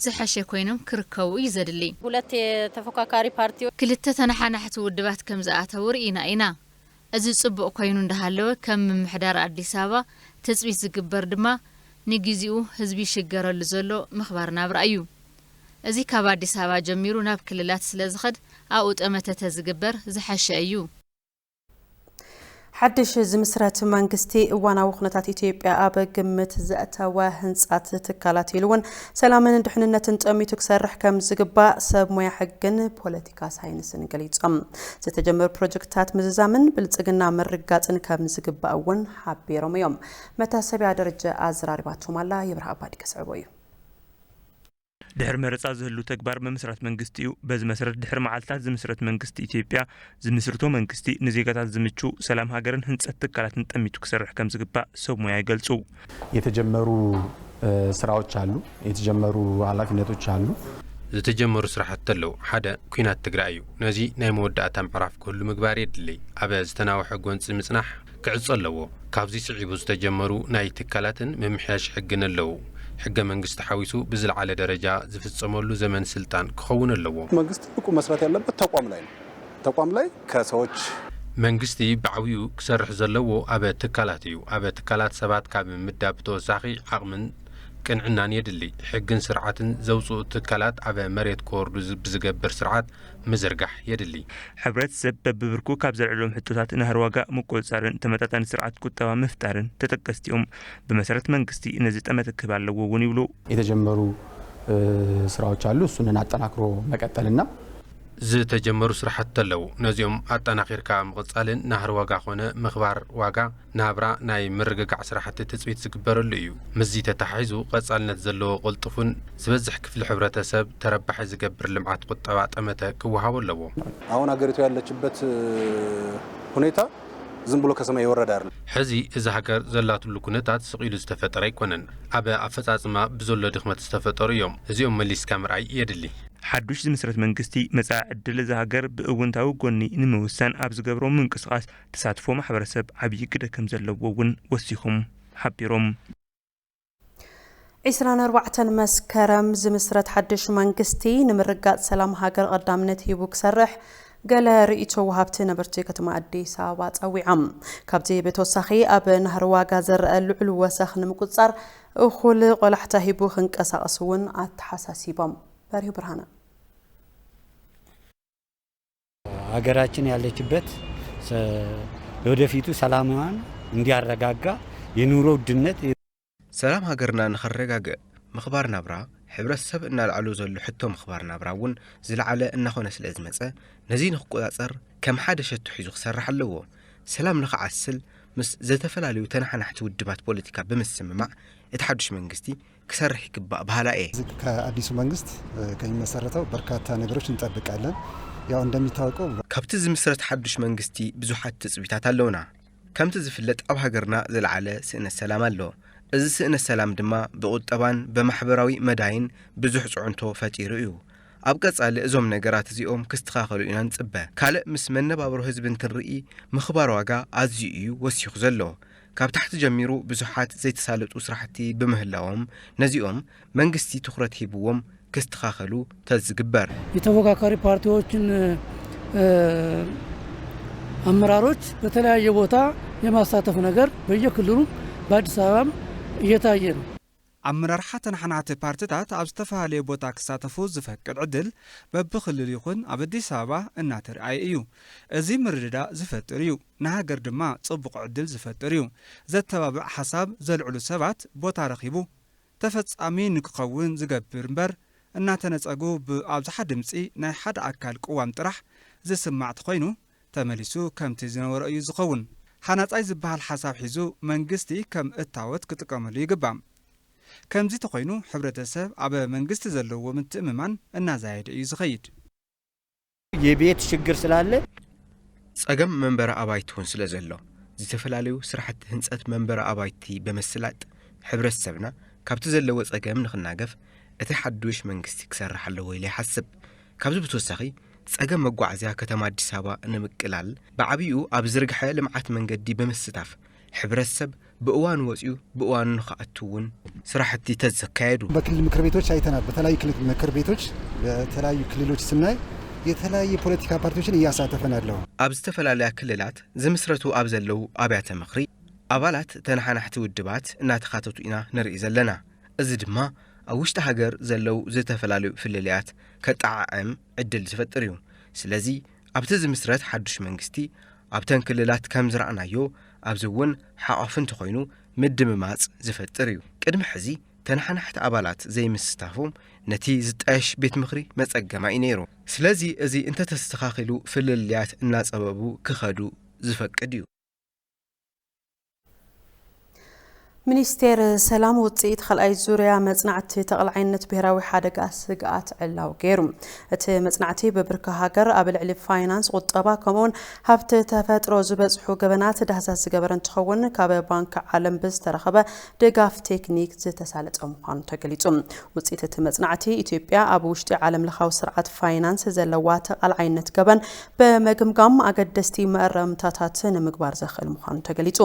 ዝሐሸ ኮይኖም ክርከቡ ይዘድሊ ሁለት የተፎካካሪ ፓርቲዎች ክልተ ተነሓናሕቲ ውድባት ከም ዝኣተው ርኢና ኢና እዚ ጽቡቕ ኮይኑ እንዳሃለወ ከም ምምሕዳር አዲስ አበባ ተጽቢት ዝግበር ድማ ንግዚኡ ህዝቢ ሽገረሉ ዘሎ ምኽባር ናብራ እዩ እዚ ካብ አዲስ አበባ ጀሚሩ ናብ ክልላት ስለዝኸድ አው ጠመተተ ዝግበር ዝሐሸ እዩ حدش زمسرات منغستي اوانا وخنتات ኢትዮጵያ ኣብ ግምት ዘእተወ ህንጻት ትካላት ይልውን ሰላምን ድሕንነትን ጠሚቱ ክሰርሕ ከም ዝግባእ ሰብ ሞያ ሕግን ፖለቲካ ሳይንስን ገሊጾም ዝተጀመሩ ፕሮጀክታት ምዝዛምን ብልጽግና ምርጋጽን ከም ዝግባእውን ሓቢሮም እዮም መታሰቢያ ደረጃ አዝራሪባቸው ማላ ይብርሃ ባዲ ከስዕቦ እዩ ድሕር መረጻ ዝህሉ ተግባር መምስራት መንግስቲ እዩ በዚ መሰረት ድሕር መዓልታት ዝምስረት መንግስቲ ኢትዮጵያ ዝምስርቶ መንግስቲ ንዜጋታት ዝምቹ ሰላም ሀገርን ህንጸት ትካላትን ጠሚቱ ክሰርሕ ከም ዝግባእ ሰብ ሞያ ይገልጹ የተጀመሩ ስራዎች አሉ የተጀመሩ ኃላፊነቶች አሉ ዝተጀመሩ ስራሕት ተለው ሓደ ኩናት ትግራይ እዩ ነዚ ናይ መወዳእታ ምዕራፍ ኩሉ ምግባር የድሊ ኣብ ዝተናወሐ ጎንፂ ምጽናሕ ክዕጽ ኣለዎ ካብዚ ስዒቡ ዝተጀመሩ ናይ ትካላትን መምሕያሽ ሕግን ኣለዎ ሕገ መንግስት ሓዊሱ ብዝልዓለ ደረጃ ዝፍጸመሉ ዘመን ስልጣን ክኸውን ኣለዎ መንግስት ብቁ መስራት ያለበት ተቋም ላይ ከሰዎች መንግስቲ ብዓዊኡ ክሰርሕ ዘለዎ ኣብ ትካላት እዩ ኣብ ትካላት ሰባት ካብ ምዳብ ተወሳኺ ዓቕምን ቅንዕናን የድሊ ሕግን ስርዓትን ዘውፅኡ ትካላት ኣብ መሬት ክወርዱ ብዝገብር ስርዓት ምዝርጋሕ የድሊ ሕብረተሰብ በብብርኩ ካብ ዘልዕሎም ሕቶታት ናህር ዋጋ ምቁፅጻርን ተመጣጣኒ ስርዓት ቁጠባ ምፍጣርን ተጠቀስቲኦም በመሰረት መንግስቲ ነዚ ጠመተ ክህብ ኣለዎ እውን ይብሉ የተጀመሩ ስራዎች አሉ እሱን አጠናክሮ መቀጠልና ዝተጀመሩ ስራሕት ተለው ነዚኦም አጠናኺርካ ምቕጻልን ናህር ዋጋ ኾነ ምኽባር ዋጋ ናብራ ናይ ምርግጋዕ ስራሕቲ ተጽቢት ዝግበረሉ እዩ ምዚ ተታሒዙ ቀጻልነት ዘለዎ ቁልጥፉን ዝበዝሕ ክፍሊ ሕብረተሰብ ተረባሒ ዝገብር ልምዓት ቁጠባ ጠመተ ክወሃብ ኣለዎ አሁን ሀገሪቱ ያለችበት ሁኔታ ዝም ብሎ ከሰማይ ይወረድ አይደል ሕዚ እዚ ሃገር ዘላትሉ ኩነታት ስቂሉ ዝተፈጠረ ኣይኮነን ኣብ ኣፈጻጽማ ብዘሎ ድኽመት ዝተፈጠሩ እዮም እዚኦም መሊስካ ምርኣይ የድሊ ሓዱሽ ዝምስረት መንግስቲ መጻ ዕድል እዚ ሃገር ብእውንታዊ ጎኒ ንምውሳን ኣብ ዝገብሮም ምንቅስቓስ ተሳትፎ ማሕበረሰብ ዓብዪ ግደ ከም ዘለዎ እውን ወሲኹም ሓቢሮም 24 መስከረም ዝምስረት ሓዱሽ መንግስቲ ንምርጋጽ ሰላም ሃገር ቀዳምነት ሂቡ ክሰርሕ ገለ ርእይቶ ወሃብቲ ነበርቲ ከተማ አዲስ አበባ ጸዊዖም ካብዚ በተወሳኺ ኣብ ናህር ዋጋ ዘርአ ልዑል ወሰኽ ንምቁጽጻር እኹል ቆላሕታ ሂቡ ክንቀሳቐስ እውን አተሓሳሲቦም በሪሁ ብርሃነ ሀገራችን ያለችበት ወደፊቱ ሰላማን እንዲያረጋጋ የኑሮ ውድነት ሰላም ሀገርና ንኸረጋገ ምኽባር ናብራ ሕብረተሰብ እናልዓሉ ዘሎ ሕቶ ምኽባር ናብራ እውን ዝለዓለ እናኾነ ስለ ዝመጸ ነዚ ንኽቆጻጸር ከም ሓደ ሸቱ ሒዙ ክሰርሕ ኣለዎ ሰላም ንኽዓስል ምስ ዝተፈላለዩ ተናሓናሕቲ ውድባት ፖለቲካ ብምስምማዕ እቲ ሓዱሽ መንግስቲ ክሰርሕ ይግባእ ባህላ እየ ከአዲሱ መንግስት ከሚመሰረተው በርካታ ነገሮች እንጠብቃለን ያው እንደሚታወቀው ካብቲ ዝምስረት ሓዱሽ መንግስቲ ብዙሓት ትጽቢታት ኣለውና ከምቲ ዝፍለጥ ኣብ ሃገርና ዝለዓለ ስእነት ሰላም ኣሎ እዚ ስእነት ሰላም ድማ ብቁጠባን በማሕበራዊ መዳይን ብዙሕ ጽዕንቶ ፈጢሩ እዩ ኣብ ቀጻሊ እዞም ነገራት እዚኦም ክስተኻኸሉ ኢና ንጽበ ካልእ ምስ መነባብሮ ህዝቢ እንትንርኢ ምኽባር ዋጋ ኣዝዩ እዩ ወሲኹ ዘሎ ካብ ታሕቲ ጀሚሩ ብዙሓት ዘይተሳለጡ ስራሕቲ ብምህላዎም ነዚኦም መንግስቲ ትኩረት ሂብዎም ክስተኻኸሉ ተዝግበር የተፎካካሪ ፓርቲዎችን አመራሮች በተለያየ ቦታ የማሳተፍ ነገር በየክልሉ በአዲስ አበባም እየታየ ነው አመራርሓ ተናሓናሕቲ ፓርቲታት ኣብ ዝተፈለየ ቦታ ክሳተፉ ዝፈቅድ ዕድል በብክልል ይኹን ኣብ አዲስ አበባ እናተርአየ እዩ እዚ ምርድዳእ ዝፈጥር እዩ ንሃገር ድማ ጽቡቕ ዕድል ዝፈጥር እዩ ዘተባብዕ ሓሳብ ዘልዕሉ ሰባት ቦታ ረኺቡ ተፈጻሚ ንክኸውን ዝገብር እምበር እናተነጸጉ ብኣብዝሓ ድምፂ ናይ ሓደ ኣካል ቅዋም ጥራሕ ዝስማዕ ኮይኑ ተመሊሱ ከምቲ ዝነበረ እዩ ዝኸውን ሓናጻይ ዝበሃል ሓሳብ ሒዙ መንግስቲ ከም እታወት ክጥቀመሉ ይግባእ ከምዚ ተኮይኑ ሕብረተሰብ ኣብ መንግስቲ ዘለዎ ምትእምማን እናዛየደ እዩ ዝኸይድ የቤት ችግር ስላለ ጸገም መንበረ ኣባይቲ ሆን ስለ ዘሎ ዝተፈላለዩ ስራሕቲ ህንጸት መንበረ ኣባይቲ በመስላጥ ሕብረተሰብና ካብቲ ዘለዎ ጸገም ንኽናገፍ እቲ ሓዱሽ መንግስቲ ክሰርሕ ኣለዎ ኢለ ይሓስብ ካብዚ ብተወሳኺ ጸገም መጓዓዝያ ከተማ አዲስ አበባ ንምቅላል ብዓብዩ ኣብ ዝርግሐ ልምዓት መንገዲ በመስታፍ ሕብረተሰብ ብእዋን ወፂኡ ብእዋን ንኸኣትውን ስራሕቲ ተዘካየዱ በክልል ምክር ቤቶች አይተናል። በተለያዩ ክልል ምክር ቤቶች በተለያዩ ክልሎች ስናይ የተለያዩ ፖለቲካ ፓርቲዎችን እያሳተፈን ያለው ኣብ ዝተፈላለዩ ክልላት ዝምስረቱ ኣብ ዘለው ኣብያተ ምኽሪ ኣባላት ተናሓናሕቲ ውድባት እናተኻተቱ ኢና ንርኢ ዘለና። እዚ ድማ ኣብ ውሽጢ ሃገር ዘለው ዝተፈላለዩ ፍልልያት ከጣዓዕም ዕድል ዝፈጥር እዩ። ስለዚ ኣብቲ ዝምስረት ሓዱሽ መንግስቲ ኣብተን ክልላት ከም ዝረኣናዮ ኣብዚ እውን ሓቋፍ እንተኾይኑ ምድምማፅ ዝፈጥር እዩ። ቅድሚ ሕዚ ተናሓናሕቲ ኣባላት ዘይምስታፎም ነቲ ዝጣየሽ ቤት ምኽሪ መጸገማ እዩ ነይሩ። ስለዚ እዚ እንተተስተኻኺሉ ፍልልያት እናጸበቡ ክኸዱ ዝፈቅድ እዩ። ሚኒስቴር ሰላም ውጽኢት خلأي ዙርያ መጽናዕቲ ተቐልዓይነት ብሄራዊ ሓደጋ ስግኣት ዕላው ገይሩ። እቲ መጽናዕቲ በብርካ ሃገር ኣብ ልዕሊ ፋይናንስ ቁጠባ ከምኡውን ሃብቲ ተፈጥሮ ዝበጽሑ ገበናት ዳህሳስ ዝገበረ እንትኸውን ካብ ባንኪ ዓለም ብዝተረኸበ ድጋፍ ቴክኒክ ዝተሳለጠ ምዃኑ ተገሊጹ። ውጽኢት እቲ መጽናዕቲ ኢትዮጵያ ኣብ ውሽጢ ዓለም ለኻዊ ስርዓት ፋይናንስ ዘለዋ ተቐልዓይነት ገበን በመግምጋም ኣገደስቲ መእረምታታት ንምግባር ዘኽእል ምዃኑ ተገሊጹ።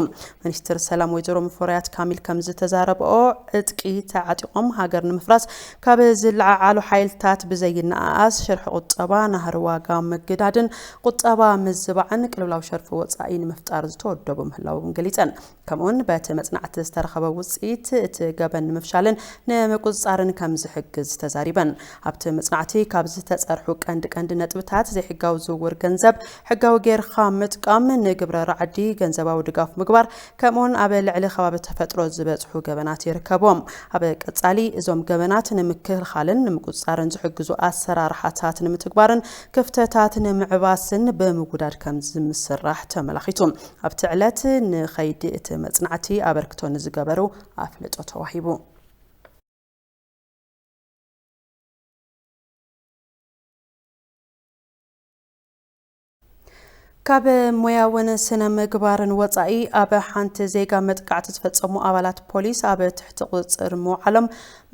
ሚኒስትር ሰላም ወይዘሮ ሙፈሪያት ካሚል ከም ዝተዛረበኦ እጥቂ ተዓጢቆም ሃገር ንምፍራስ ካብ ዝለዓሉ ሓይልታት ብዘይነኣስ ሸርሒ ቁጠባ ናህር ዋጋ ምግዳድን ቁጠባ ምዝባዕን ቅልውላው ሸርፊ ወጻኢ ንምፍጣር ዝተወደቡ ምህላዎም ገሊፀን። ከምኡውን በቲ መጽናዕቲ ዝተረኸበ ውጽኢት እቲ ገበን ንምፍሻልን ንምቁፅጻርን ከም ዝሕግዝ ተዛሪበን። ኣብቲ መጽናዕቲ ካብ ዝተጸርሑ ቀንዲ ነጥብታት ዘይሕጋዊ ዝውውር ገንዘብ ሕጋዊ ጌርካ ምጥቃም ንግብረ ራዕዲ ገንዘባዊ ድጋፍ ምግባር ከምኡውን ኣብ ልዕሊ ከባቢ ተፈጥሮ ዝበጽሑ ገበናት ይርከቦም። ኣብ ቀጻሊ እዞም ገበናት ንምክልኻልን ንምቁፅጻርን ዝሕግዙ ኣሰራርሓታት ንምትግባርን ክፍተታት ንምዕባስን ብምጉዳድ ከም ዝምስራሕ ተመላኺቱ። ኣብቲ ዕለት ንኸይዲ እቲ መጽናዕቲ ኣበርክቶ ንዝገበሩ ኣፍልጦ ተዋሂቡ። ካብ ሞያውን ስነ ምግባርን ወጻኢ ኣብ ሓንቲ ዜጋ መጥቃዕቲ ዝፈጸሙ ኣባላት ፖሊስ ኣብ ትሕቲ ቁፅጥር ምውዓሎም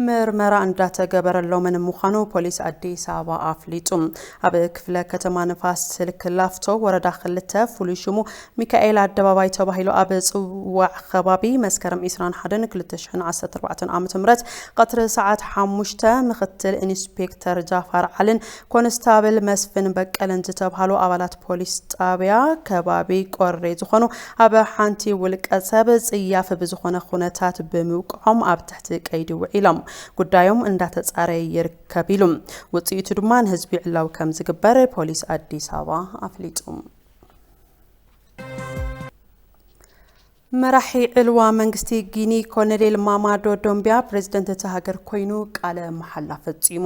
ምርመራ እንዳተገበረሎምን ምዃኑ ፖሊስ አዲስ አበባ ኣፍሊጡ። ኣብ ክፍለ ከተማ ንፋስ ስልክ ላፍቶ ወረዳ 2 ፍሉይ ሽሙ ሚካኤል ኣደባባይ ተባሂሉ ኣብ ጽዋዕ ከባቢ መስከረም 21 2014 ዓ.ም ቀትሪ ሰዓት 5 ምክትል ኢንስፔክተር ጃፋር ዓልን ኮንስታብል መስፍን በቀለን ዝተባሃሉ ኣባላት ፖሊስ ጣብያ ከባቢ ቆሬ ዝኾኑ ኣብ ሓንቲ ውልቀ ሰብ ጽያፍ ብዝኾነ ኩነታት ብምውቅዖም ኣብ ትሕቲ ቀይዲ ውዒሎም ጉዳዮም እንዳተጻረየ ይርከብ ኢሉ። ውጽኢቱ ድማ ንህዝቢ ዕላው ከም ዝግበር ፖሊስ አዲስ አበባ ኣፍሊጡ። መራሒ ዕልዋ መንግስቲ ጊኒ ኮሎኔል ማማዶ ዶምቢያ ፕሬዝደንት ተሃገር ኮይኑ ቃለ መሐላ ፈጺሙ።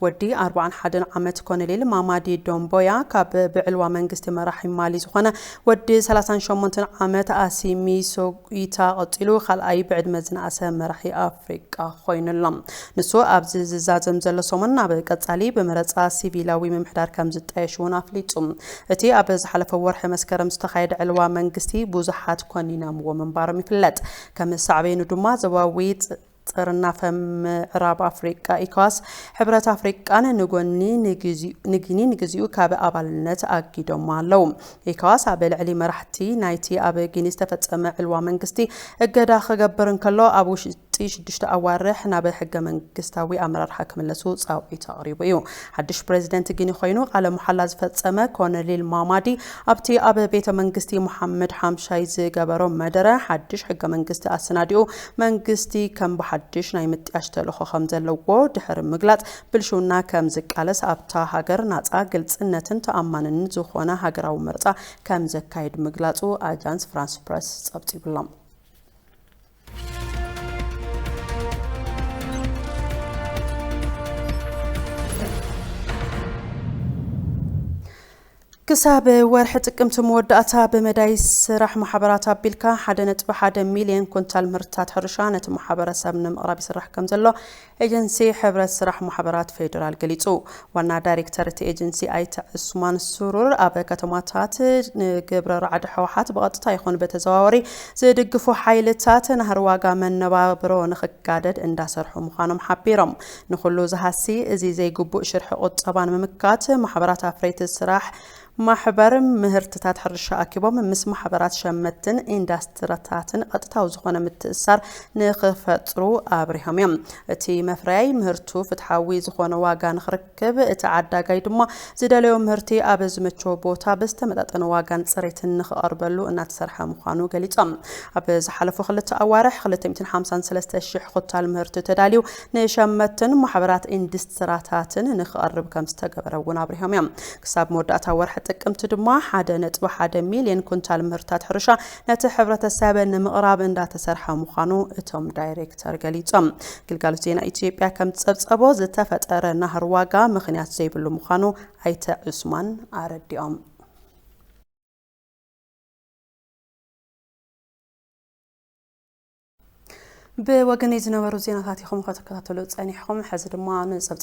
ወዲ 41 ዓመት ኮሎኔል ማማዲ ዶምቦያ ካብ ብዕልዋ መንግስቲ መራሒ ማሊ ዝኾነ ወዲ 38 ዓመት አሲሚ ሶኢታ ቀጢሉ ካልኣይ ብዕድመ ዝነኣሰ መራሒ ኣፍሪቃ ኮይኑሎም። ንሱ ኣብዚ ዝዛዘም ዘሎ ሰሙን ኣብ ቀጻሊ ብመረፃ ሲቪላዊ ምምሕዳር ከም ዝጣየሽውን ኣፍሊጡ። እቲ ኣብ ዝሓለፈ ወርሒ መስከረም ዝተኻየደ ዕልዋ መንግስቲ ብዙሓት ኮኒኖም ومنبارم يفلت كم الصعبين ودما زواويت صرنا ምዕራብ አፍሪካ ኢኳስ ሕብረት አፍሪካን ንጉኒ ንግዚኡ ካብ ኣባልነት ኣጊዶም ኣለው። ኢኳስ ኣብ ልዕሊ መራሕቲ ናይቲ ኣብ ጊኒ ዝተፈጸመ ዕልዋ መንግስቲ እገዳ ክገብር እንከሎ ኣብ ውሽጢ 6 ኣዋርሕ ናብ ሕገ መንግስታዊ ኣመራርሓ ክምለሱ ጻውዒት ኣቕሪቡ እዩ። ሓድሽ ፕሬዝደንት ጊኒ ኮይኑ ቃለ መሐላ ዝፈጸመ ኮሎኔል ማማዲ ኣብቲ ኣብ ቤተ መንግስቲ መሐመድ ሓምሻይ ዝገበሮ መደረ ሓድሽ ሕገ መንግስቲ ኣሰናዲኡ መንግስቲ ከም ሓድሽ ናይ ምጥያሽ ተልእኮ ከም ዘለዎ ድሕሪ ምግላጽ ብልሹና ከም ዝቃለስ ኣብታ ሃገር ናጻ ግልጽነትን ተኣማንን ዝኾነ ሃገራዊ ምርጫ ከም ዘካይድ ምግላጹ አጃንስ ፍራንስ ፕረስ ጸብጺብሎም። كساب ورح تقمت مودعتا بمداي سراح محبرات بيلكا 1.1 مليون كونتال مرتات حرشانة محبرة سبن مقرب سراح كمزلو ايجنسي حبرة سراح محبرات فيدرال قليتو وانا دايركتر تي ايجنسي ايت عثمان السرور ابا كتماتات قبر رعد حوحات بغطتا يخون بتزواوري زيدقفو حايلتات نهر واقا من نبابرو نخقادد اندا سرحو مخانم حبيرم نخلو زهاسي ازي زي قبو شرح قطبان ممكات محبرات افريت السراح ማሕበር ምህርትታት ሕርሻ ኣኪቦም ምስ ማሕበራት ሸመትን ኢንዳስትሪታትን ቀጥታዊ ዝኾነ ምትእስሳር ንኽፈጥሩ ኣብሪሆም እዮም እቲ መፍረያይ ምህርቱ ፍትሓዊ ዝኾነ ዋጋ ንኽርክብ እቲ ዓዳጋይ ድማ ዝደለዮ ምህርቲ ኣብ ዝምችዎ ቦታ ብዝተመጣጠነ ዋጋን ፅሬትን ንኽቐርበሉ እናተሰርሐ ምዃኑ ገሊፆም ኣብ ዝሓለፉ 2 ኣዋርሕ 253,000 ኩንታል ምህርቲ ተዳልዩ ንሸመትን ማሕበራት ኢንዳስትሪታትን ንኽቐርብ ከም ዝተገበረ እውን ኣብሪሆም እዮም ክሳብ መወዳእታ ወርሒ ጥቅምቲ ድማ 1.1 ሚልዮን ኩንታል ምህርትታት ሕርሻ ነቲ ሕብረተሰብ ንምቕራብ እንዳተሰርሐ ምዃኑ እቶም ዳይሬክተር ገሊፆም ግልጋሎት ዜና ኢትዮጵያ ከም ፀብፀቦ ዝተፈጠረ ናህር ዋጋ ምኽንያት ዘይብሉ ምዃኑ ኣይተ ዑስማን ኣረዲኦም بوجني زنورو زينات هاتي خم خاطر كتلو ثاني حكم حزر ما نصب